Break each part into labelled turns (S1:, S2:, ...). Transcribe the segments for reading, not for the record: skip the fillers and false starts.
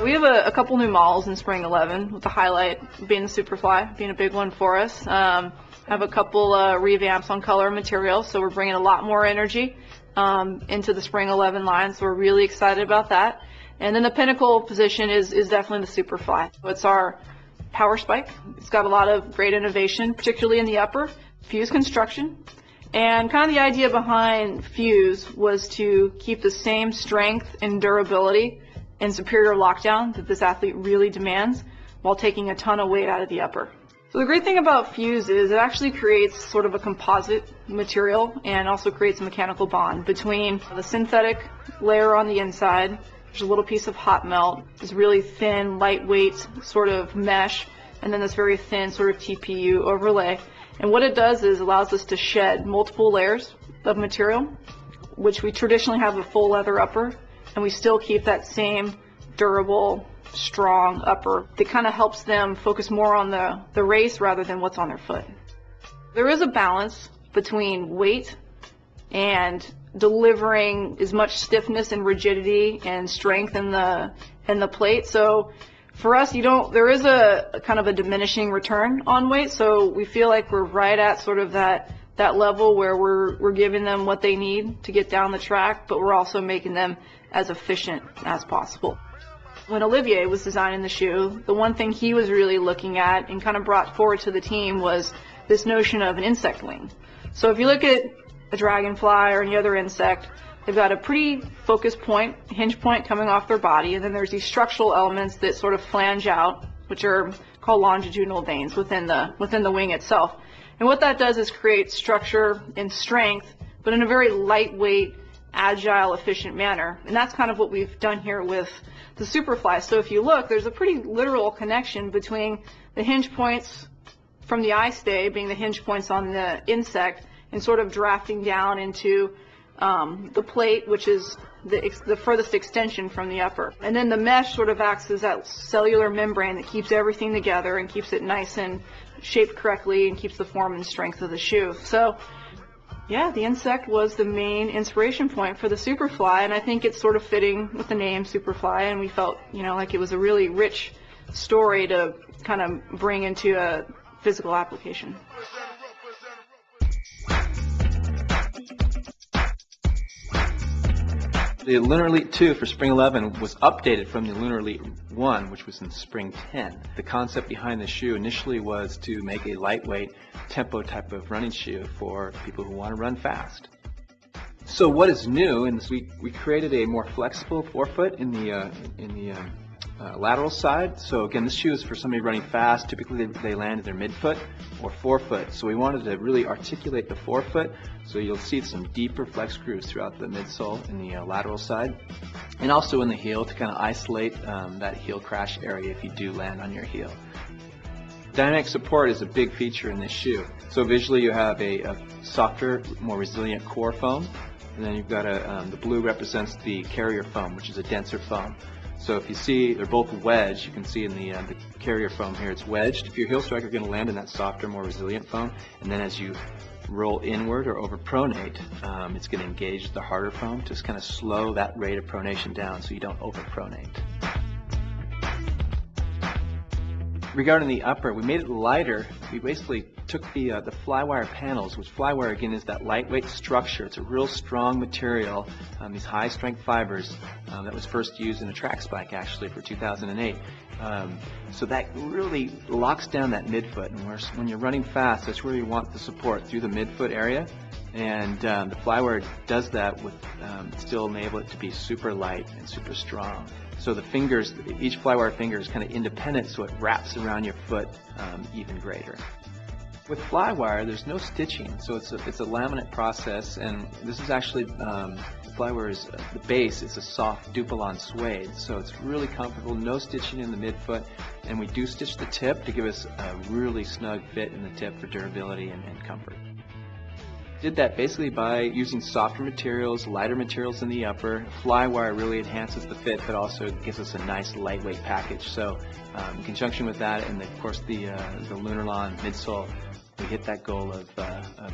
S1: We have a couple new models in Spring 11, with the highlight being the Superfly, being a big one for us. Have a couple revamps on color and material, so we're bringing a lot more energy into the Spring 11 line, so we're really excited about that. And then the pinnacle position is definitely the Superfly. It's our power spike. It's got a lot of great innovation, particularly in the upper, fuse construction. And kind of the idea behind fuse was to keep the same strength and durability and superior lockdown that this athlete really demands while taking a ton of weight out of the upper. So the great thing about fuse is it actually creates sort of a composite material and also creates a mechanical bond between the synthetic layer on the inside. There's a little piece of hot melt, this really thin, lightweight sort of mesh, and then this very thin sort of TPU overlay. And what it does is allows us to shed multiple layers of material, which we traditionally have a full leather upper, and we still keep that same durable, strong upper that kind of helps them focus more on the race rather than what's on their foot. There is a balance between weight and delivering as much stiffness and rigidity and strength in the plate. So for us, there is a kind of a diminishing return on weight, so we feel like we're right at sort of that level where we're giving them what they need to get down the track, but we're also making them as efficient as possible. When Olivier was designing the shoe, the one thing he was really looking at and kind of brought forward to the team was this notion of an insect wing. So if you look at a dragonfly or any other insect, they've got a pretty focused point, hinge point coming off their body, and then there's these structural elements that sort of flange out, which are called longitudinal veins within the wing itself. And what that does is create structure and strength, but in a very lightweight, agile, efficient manner. And that's kind of what we've done here with the Superfly. So if you look, there's a pretty literal connection between the hinge points from the eye stay being the hinge points on the insect and sort of drafting down into the plate, which is the furthest extension from the upper. And then the mesh sort of acts as that cellular membrane that keeps everything together and keeps it nice and shaped correctly and keeps the form and strength of the shoe. So yeah, the insect was the main inspiration point for the Superfly, and I think it's sort of fitting with the name Superfly, and we felt, like it was a really rich story to kind of bring into a physical application.
S2: The Lunar Lead 2 for Spring 11 was updated from the Lunar Lead 1, which was in Spring 10. The concept behind the shoe initially was to make a lightweight tempo type of running shoe for people who want to run fast. So what is new in this, we created a more flexible forefoot in the lateral side. So again, this shoe is for somebody running fast. Typically they land at their midfoot or forefoot. So we wanted to really articulate the forefoot. So you'll see some deeper flex grooves throughout the midsole in the lateral side, and also in the heel to kind of isolate that heel crash area if you do land on your heel. Dynamic support is a big feature in this shoe. So visually you have a softer, more resilient core foam, and then you've got the blue represents the carrier foam, which is a denser foam. So if you see they're both wedged, you can see in the carrier foam here it's wedged. If your heel striker are going to land in that softer, more resilient foam, and then as you roll inward or over pronate, it's going to engage the harder foam to just kind of slow that rate of pronation down so you don't over pronate. Regarding the upper, we made it lighter. We basically took the flywire panels, which flywire again is that lightweight structure. It's a real strong material, these high strength fibers that was first used in a track spike actually for 2008. So that really locks down that midfoot, and when you're running fast, that's where you want the support, through the midfoot area. And the flywire does that with still enable it to be super light and super strong. So the fingers, each flywire finger is kind of independent, so it wraps around your foot even greater. With flywire, there's no stitching, so it's a laminate process, and this is actually the flywire is the base is a soft Dupolon suede, so it's really comfortable. No stitching in the midfoot, and we do stitch the tip to give us a really snug fit in the tip for durability and comfort. Did that basically by using softer materials, lighter materials in the upper. Flywire really enhances the fit, but also gives us a nice lightweight package. So in conjunction with that, and of course the Lunar Lawn midsole, we hit that goal of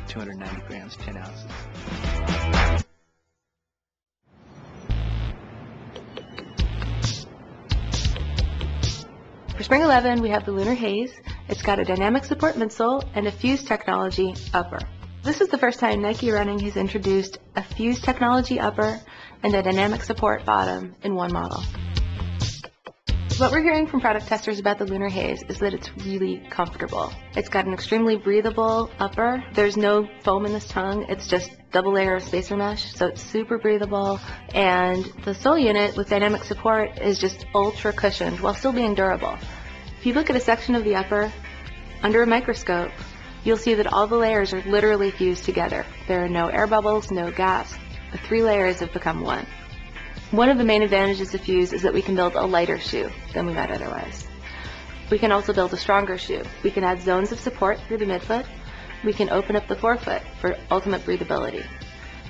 S2: 290 grams, 10 ounces.
S3: Spring 11, we have the Lunar Haze. It's got a dynamic support midsole and a fused technology upper. This is the first time Nike Running has introduced a fused technology upper and a dynamic support bottom in one model. What we're hearing from product testers about the Lunar Haze is that it's really comfortable. It's got an extremely breathable upper. There's no foam in this tongue. It's just double layer of spacer mesh, so it's super breathable. And the sole unit with dynamic support is just ultra cushioned while still being durable. If you look at a section of the upper under a microscope, you'll see that all the layers are literally fused together. There are no air bubbles, no gaps. The 3 layers have become one. One of the main advantages of Fuse is that we can build a lighter shoe than we might otherwise. We can also build a stronger shoe. We can add zones of support through the midfoot. We can open up the forefoot for ultimate breathability.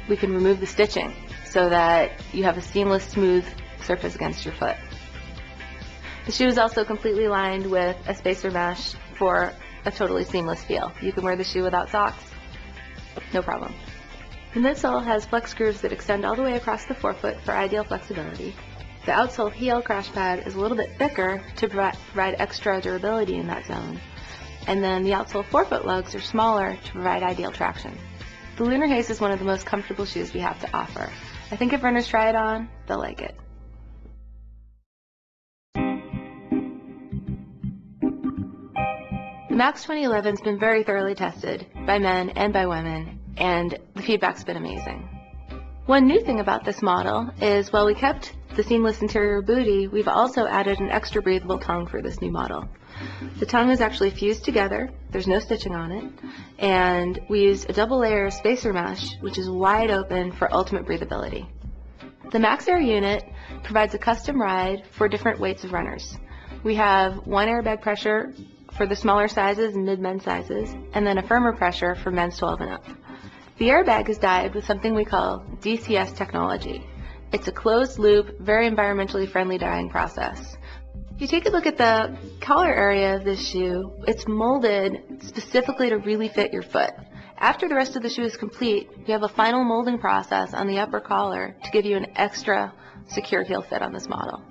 S3: We can remove the stitching so that you have a seamless, smooth surface against your foot. The shoe is also completely lined with a spacer mesh for a totally seamless feel. You can wear the shoe without socks, no problem. The midsole has flex grooves that extend all the way across the forefoot for ideal flexibility. The outsole heel crash pad is a little bit thicker to provide extra durability in that zone. And then the outsole forefoot lugs are smaller to provide ideal traction. The Lunar Haze is one of the most comfortable shoes we have to offer. I think if runners try it on, they'll like it. The Max 2011 has been very thoroughly tested by men and by women, and the feedback's been amazing. One new thing about this model is while we kept the seamless interior booty, we've also added an extra breathable tongue for this new model. The tongue is actually fused together, there's no stitching on it, and we used a double layer spacer mesh, which is wide open for ultimate breathability. The Max Air unit provides a custom ride for different weights of runners. We have 1 airbag pressure for the smaller sizes and mid-men's sizes, and then a firmer pressure for men's 12 and up. The airbag is dyed with something we call DCS technology. It's a closed-loop, very environmentally friendly dyeing process. If you take a look at the collar area of this shoe, it's molded specifically to really fit your foot. After the rest of the shoe is complete, you have a final molding process on the upper collar to give you an extra secure heel fit on this model.